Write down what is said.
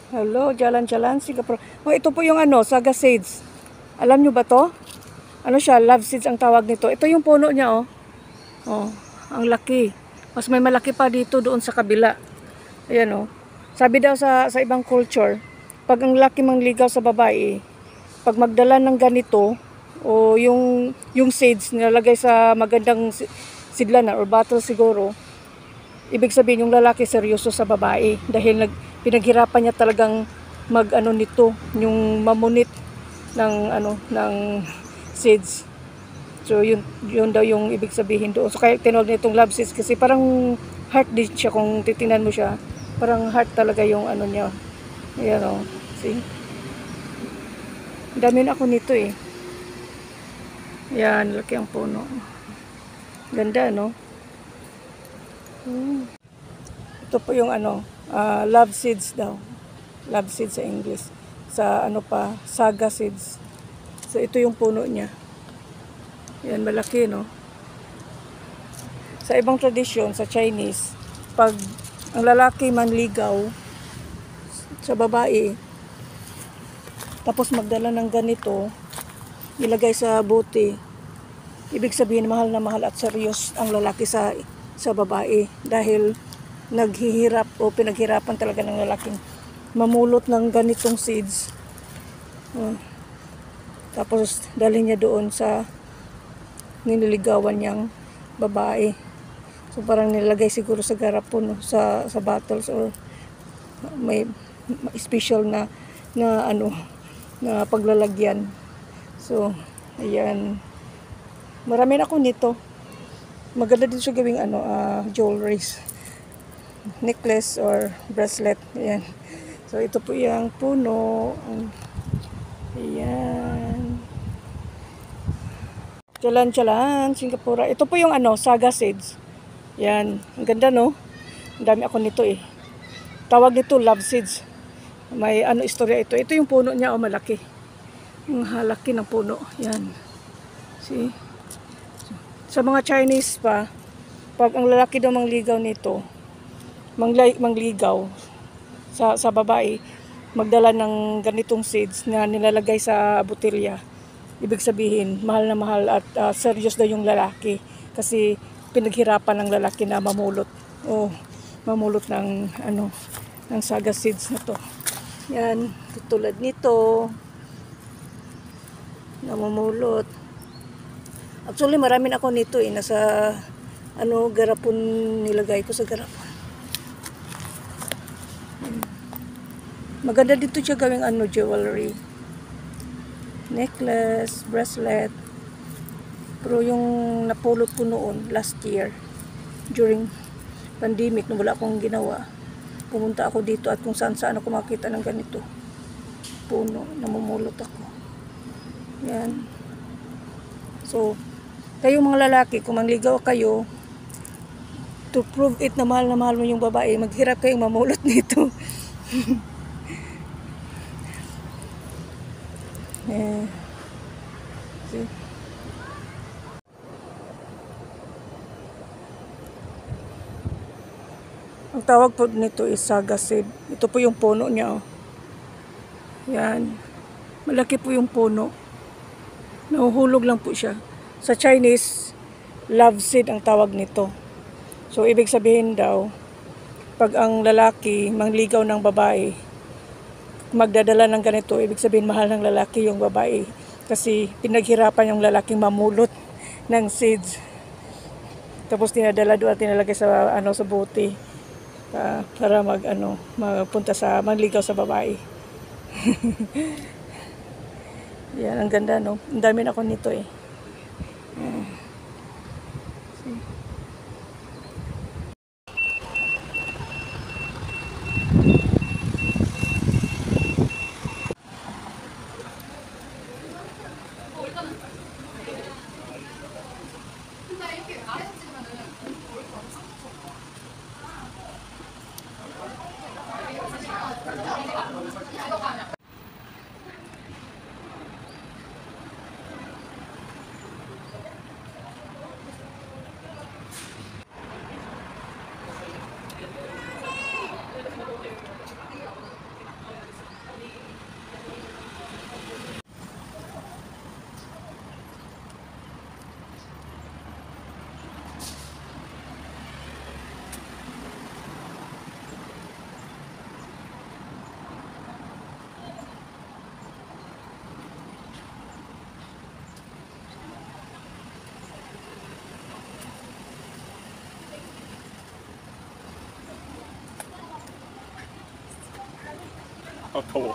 Hello, jalan-jalan Singapore. Oh, ito po yung ano, Saga Seeds. Alam nyo ba to? Ano siya, love seeds ang tawag nito. Ito yung puno niya, oh. Oh, ang laki. Mas may malaki pa dito doon sa kabila. Ayan, oh. Sabi daw sa ibang culture, pag ang laki mangligaw sa babae, pag magdala ng ganito, o yung seeds nilalagay sa magandang sidlanan or bottle siguro, ibig sabihin yung lalaki seryoso sa babae dahil pinaghirapan niya talagang mag-ano nito, yung mamunit ng seeds. So yun daw yung ibig sabihin doon. So kaya tinawag nitong love seeds kasi parang heart din siya kung titingnan mo siya. Parang heart talaga yung ano niya. Ayan o. See? Dami na ako nito eh. Yan, laki ang puno. Ganda, no? Ito po yung ano, love seeds daw. Love seeds sa English. Sa ano pa, Saga seeds. So ito yung puno niya. Yan, malaki, no? Sa ibang tradisyon, sa Chinese, pag ang lalaki manligaw sa babae, tapos magdala ng ganito, ilagay sa bote, ibig sabihin mahal na mahal at serious ang lalaki sa babae dahil naghihirap o pinaghirapan talaga ng lalaking mamulot ng ganitong seeds. Tapos dalhin niya doon sa nililigawan niyang babae. So parang nilagay siguro sa garapon, sa bottles or may special na ano na paglalagyan. So ayan, marami na ako nito. Maganda din siya gawing ano, jewelries, necklace or bracelet. Ayan. So ito po yung puno. Ayan. Jalan-jalan Singapore. Ito po yung ano, Saga seeds. Yan, ang ganda, no? Ang dami ako nito eh. Tawag nito love seeds. May ano istorya ito. Ito yung puno niya, oh, malaki. Yung halaki ng puno. Yan. See? Sa mga Chinese pa, pag ang lalaki daw mangligaw nito, mangligaw sa babae, magdala ng ganitong seeds na nilalagay sa botelya. Ibig sabihin, mahal na mahal at serious daw yung lalaki kasi pinaghirapan ng lalaki na mamulot o mamulot ng ano, ng Saga seeds na to. Yan, tulad nito namumulot. Actually, marami na ako nito eh, nasa ano, garapon, nilagay ko sa garapon. Maganda dito siya gawing ano, jewelry, necklace, bracelet. Pero yung napulot ko noon last year during pandemic, nung wala akong ginawa, pumunta ako dito at kung saan saan ako makita ng ganito puno, namumulot ako. Yan. So kayong mga lalaki, kung mangligaw kayo, to prove it na mahal mo yung babae, maghirap kayong mamulot nito. Yeah. See? Ang tawag po nito is Saga seed. Ito po yung puno niya, oh. Yan. Malaki po yung puno. Nahuhulog lang po siya. Sa Chinese, love seed ang tawag nito. So, ibig sabihin daw, pag ang lalaki mangligaw ng babae, magdadala ng ganito, ibig sabihin mahal ng lalaki yung babae. Kasi pinaghirapan yung lalaking mamulot ng seeds. Tapos tinadala doon at tinalagay sa ano, sa bote. Para magpunta sa manligaw sa babae. Yan, ang ganda, no? Ang dami na ako nito eh. 好痛。